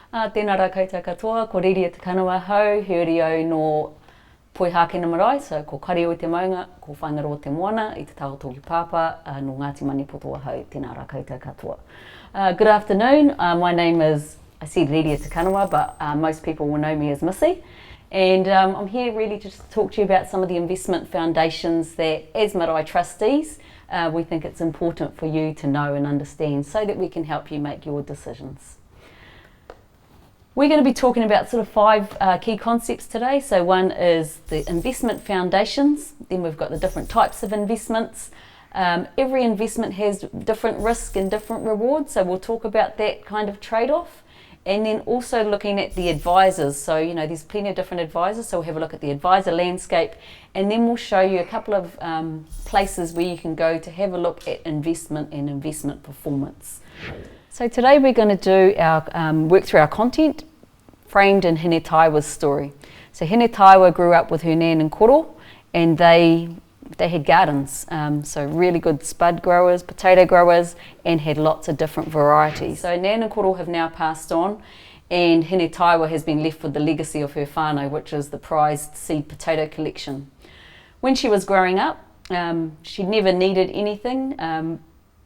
Tēnā rā koutou katoa, ko riri e te kanawa hau, heuri au no Poihākena Marae, so ko kari o te maunga, ko whangaro o te moana, i te tau tōki pāpā, no Ngāti Manipotoa hau, tēnā rā koutou katoa. Good afternoon, my name is, I said Riri e te kanawa, but most people will know me as Missy. And I'm here really just to talk to you about some of the investment foundations that, as Marae Trustees, we think it's important for you to know and understand so that we can help you make your decisions. We're going to be talking about sort of five key concepts today. So one is the investment foundations, then we've got the different types of investments. Every investment has different risk and different rewards, so we'll talk about that kind of trade-off. And then also looking at the advisors. So, you know, there's plenty of different advisors, so we'll have a look at the advisor landscape, and then we'll show you a couple of places where you can go to have a look at investment and investment performance. So today we're going to do our work through our content framed in Hine Taiwa's story. So Hine Taiwa grew up with her nan and koro, and they had gardens, so really good spud growers, potato growers, and had lots of different varieties. So nan and koro have now passed on, and Hine Taiwa has been left with the legacy of her whānau, which is the prized seed potato collection. When she was growing up, she never needed anything,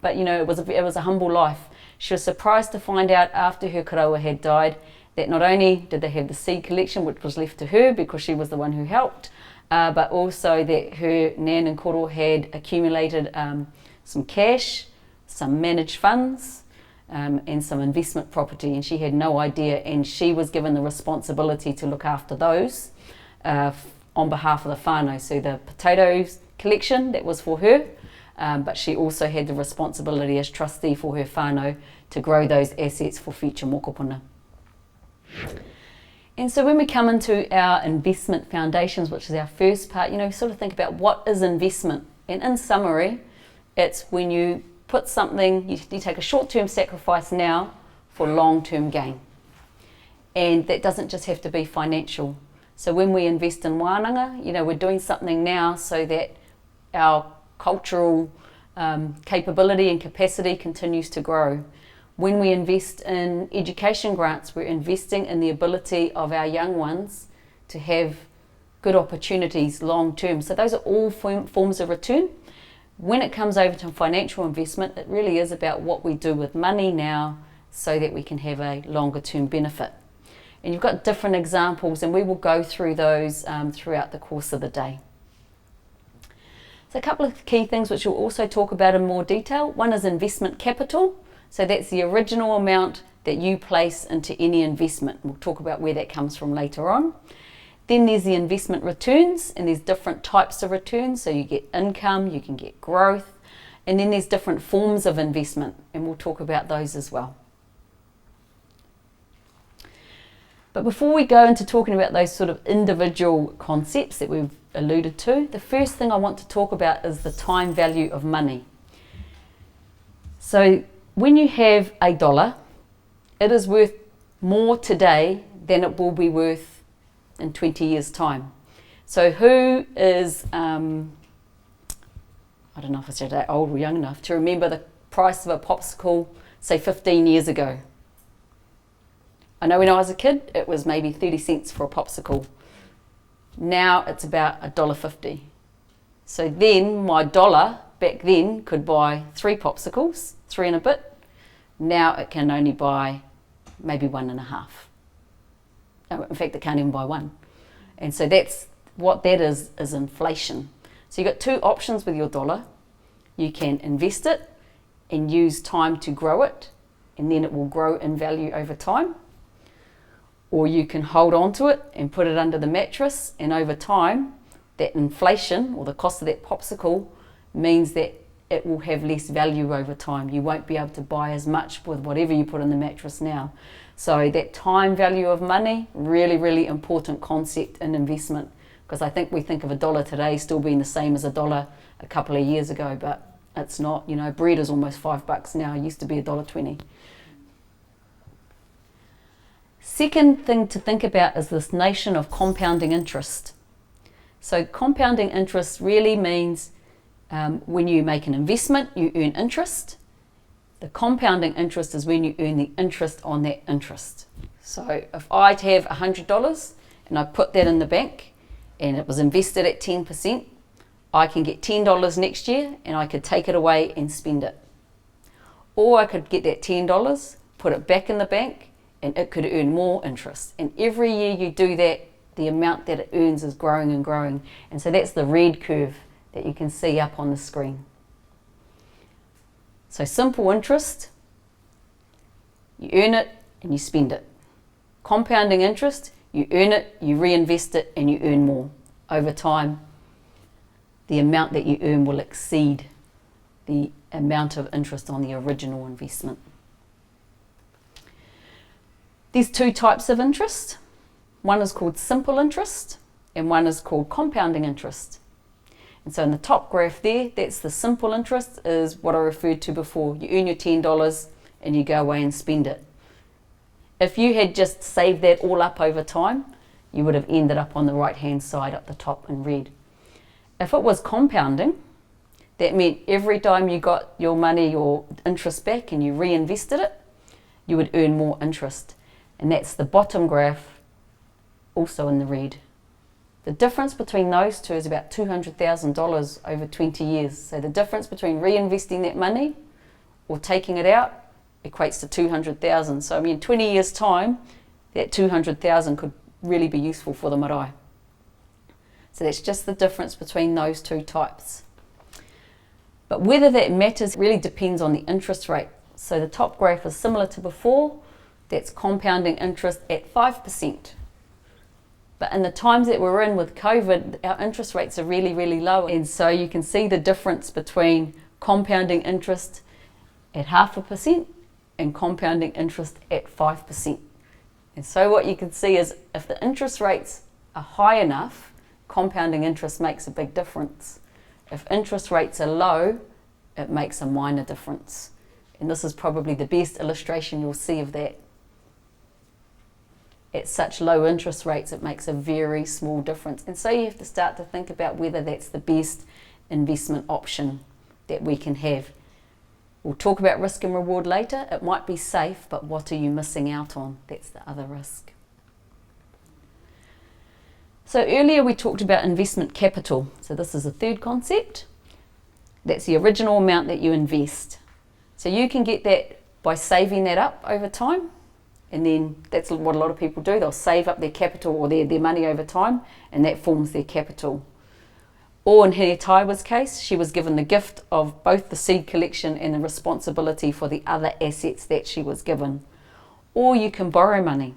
but you know, it was a humble life. She was surprised to find out after her karaua had died that not only did they have the seed collection, which was left to her because she was the one who helped, but also that her nan and koro had accumulated some cash, some managed funds, and some investment property, and she had no idea, and she was given the responsibility to look after those on behalf of the whānau. So the potatoes collection, that was for her, but she also had the responsibility as trustee for her whānau to grow those assets for future mokopuna. And so when we come into our investment foundations, which is our first part, you know, we sort of think about what is investment. And in summary, it's when you put something, you take a short-term sacrifice now for long-term gain. And that doesn't just have to be financial. So when we invest in wānanga, you know, we're doing something now so that our cultural capability and capacity continues to grow. When we invest in education grants, we're investing in the ability of our young ones to have good opportunities long term. So those are all forms of return. When it comes over to financial investment, it really is about what we do with money now so that we can have a longer term benefit. And you've got different examples, and we will go through those throughout the course of the day. So a couple of key things which we'll also talk about in more detail. One is investment capital. So that's the original amount that you place into any investment. We'll talk about where that comes from later on. Then there's the investment returns, and there's different types of returns. So you get income, you can get growth, and then there's different forms of investment, and we'll talk about those as well. But before we go into talking about those sort of individual concepts that we've alluded to, the first thing I want to talk about is the time value of money. So when you have $1, it is worth more today than it will be worth in 20 years' time. So who is, I don't know if it's that old or young enough to remember the price of a popsicle, say 15 years ago? I know when I was a kid, it was maybe 30 cents for a popsicle. Now it's about $1.50. So then my dollar back then could buy 3 popsicles, 3 and a bit. Now it can only buy maybe 1.5. In fact, it can't even buy 1. And so that's what that is inflation. So you've got 2 options with your dollar. You can invest it and use time to grow it, and then it will grow in value over time. Or you can hold on to it and put it under the mattress, and over time, that inflation, or the cost of that popsicle, means that it will have less value over time. You won't be able to buy as much with whatever you put in the mattress now. So that time value of money, really, really important concept in investment, because I think we think of $1 today still being the same as $1 a couple of years ago, but it's not. You know, bread is almost $5 now. It used to be $1.20. Second thing to think about is this notion of compounding interest. So compounding interest really means when you make an investment, you earn interest. The compounding interest is when you earn the interest on that interest. So if I have $100 and I put that in the bank and it was invested at 10%, I can get $10 next year and I could take it away and spend it. Or I could get that $10, put it back in the bank, and it could earn more interest. And every year you do that, the amount that it earns is growing and growing. And so that's the red curve that you can see up on the screen. So simple interest, you earn it and you spend it. Compounding interest, you earn it, you reinvest it, and you earn more. Over time, the amount that you earn will exceed the amount of interest on the original investment. There's two types of interest. One is called simple interest and one is called compounding interest. And so in the top graph there, that's the simple interest, is what I referred to before. You earn your $10 and you go away and spend it. If you had just saved that all up over time, you would have ended up on the right hand side up the top in red. If it was compounding, that meant every time you got your money or interest back and you reinvested it, you would earn more interest. And that's the bottom graph, also in the red. The difference between those two is about $200,000 over 20 years. So the difference between reinvesting that money or taking it out equates to $200,000. So I mean, in 20 years' time, that $200,000 could really be useful for the marae. So that's just the difference between those two types. But whether that matters really depends on the interest rate. So the top graph is similar to before. That's compounding interest at 5%. But in the times that we're in with COVID, our interest rates are really, really low. And so you can see the difference between compounding interest at 0.5% and compounding interest at 5%. And so what you can see is if the interest rates are high enough, compounding interest makes a big difference. If interest rates are low, it makes a minor difference. And this is probably the best illustration you'll see of that. At such low interest rates, it makes a very small difference. And so you have to start to think about whether that's the best investment option that we can have. We'll talk about risk and reward later. It might be safe, but what are you missing out on? That's the other risk. So earlier we talked about investment capital. So this is the third concept. That's the original amount that you invest. So you can get that by saving that up over time. And then that's what a lot of people do. They'll save up their capital or their money over time, and that forms their capital. Or in Hine Taiwa's case, she was given the gift of both the seed collection and the responsibility for the other assets that she was given. Or you can borrow money.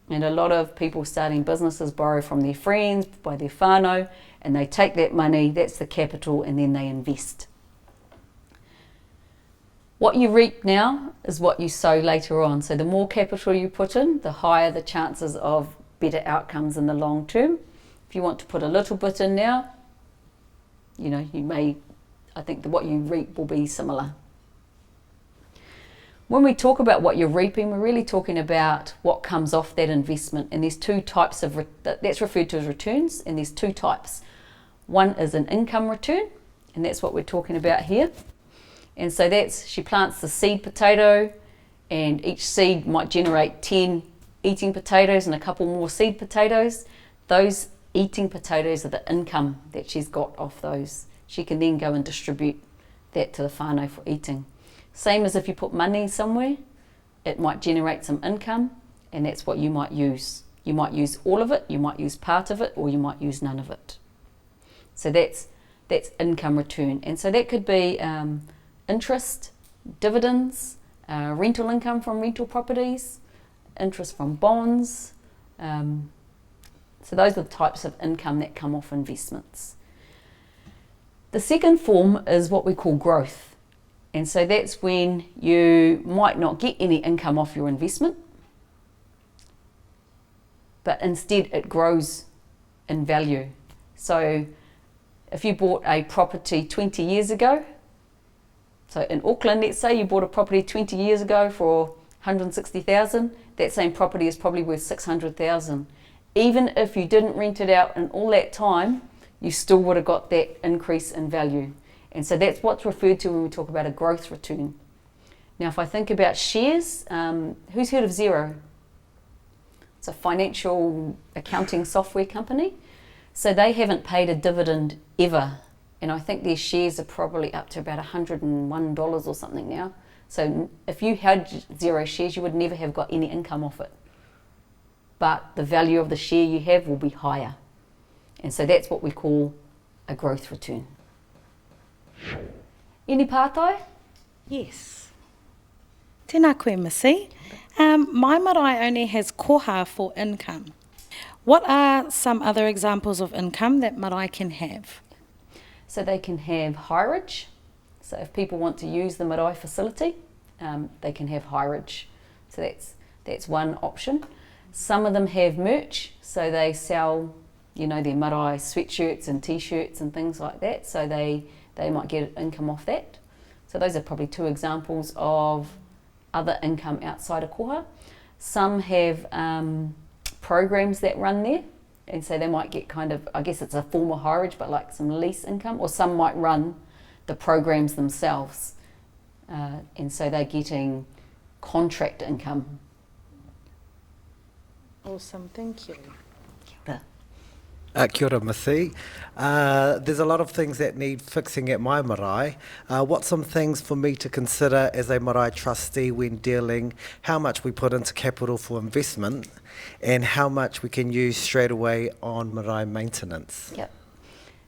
And a lot of people starting businesses borrow from their friends, by their whānau, and they take that money, that's the capital, and then they invest. What you reap now is what you sow later on. So the more capital you put in, the higher the chances of better outcomes in the long term. If you want to put a little bit in now, I think that what you reap will be similar. When we talk about what you're reaping, we're really talking about what comes off that investment. And there's two types of, that's referred to as returns, and there's two types. One is an income return, and that's what we're talking about here. And so she plants the seed potato, and each seed might generate 10 eating potatoes and a couple more seed potatoes. Those eating potatoes are the income that she's got off those. She can then go and distribute that to the whānau for eating. Same as if you put money somewhere, it might generate some income, and that's what you might use. You might use all of it, you might use part of it, or you might use none of it. So that's income return. And so that could be interest, dividends, rental income from rental properties, interest from bonds. So those are the types of income that come off investments. The second form is what we call growth. And so that's when you might not get any income off your investment, but instead it grows in value. So if you bought a property 20 years ago, so in Auckland, let's say you bought a property 20 years ago for $160,000, that same property is probably worth $600,000. Even if you didn't rent it out in all that time, you still would have got that increase in value. And so that's what's referred to when we talk about a growth return. Now, if I think about shares, who's heard of Xero? a financial accounting software company. So they haven't paid a dividend ever. And I think their shares are probably up to about $101 or something now. So if you had 0 shares, you would never have got any income off it. But the value of the share you have will be higher. And so that's what we call a growth return. Any pātai? Yes. Tēnā koe, Missy. My marae only has koha for income. What are some other examples of income that marae can have? So they can have hireage. So if people want to use the marae facility, they can have hireage. So that's one option. Some of them have merch, so they sell, their marae sweatshirts and t-shirts and things like that. So they might get income off that. So those are probably 2 examples of other income outside of koha. Some have programs that run there, and so they might get kind of, I guess it's a form of hireage, but like some lease income, or some might run the programs themselves, and so they're getting contract income. Awesome, thank you. Kia ora, Missy. There's a lot of things that need fixing at my marae. What's some things for me to consider as a marae trustee when dealing how much we put into capital for investment and how much we can use straight away on marae maintenance? Yep.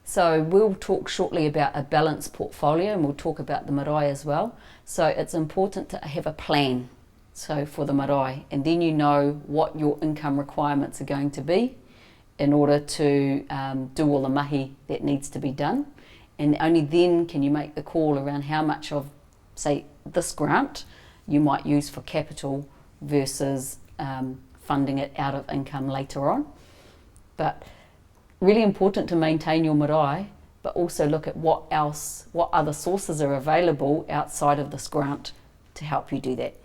So we'll talk shortly about a balanced portfolio, and we'll talk about the marae as well. So it's important to have a plan for the marae, and then you know what your income requirements are going to be in order to do all the mahi that needs to be done. And only then can you make the call around how much of, say, this grant you might use for capital versus funding it out of income later on. But really important to maintain your marae, but also look at what other sources are available outside of this grant to help you do that.